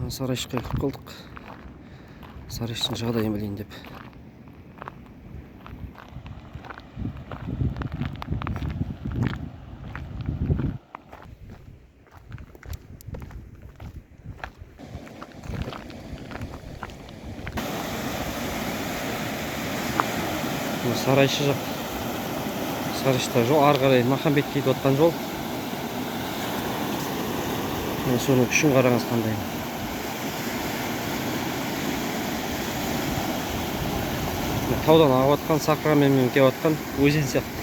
Сарайшыққа кіріп қалдық. Сарайшықтың жағдайын білейін деп. Сарайшы жақ. Сарайшықта жол, ары қарай Махамбет кетіп отқан жол. Соның күшін қараңыз қандай. Таудан ағып атқан, сақырамен келіп атқан өзен сияқты.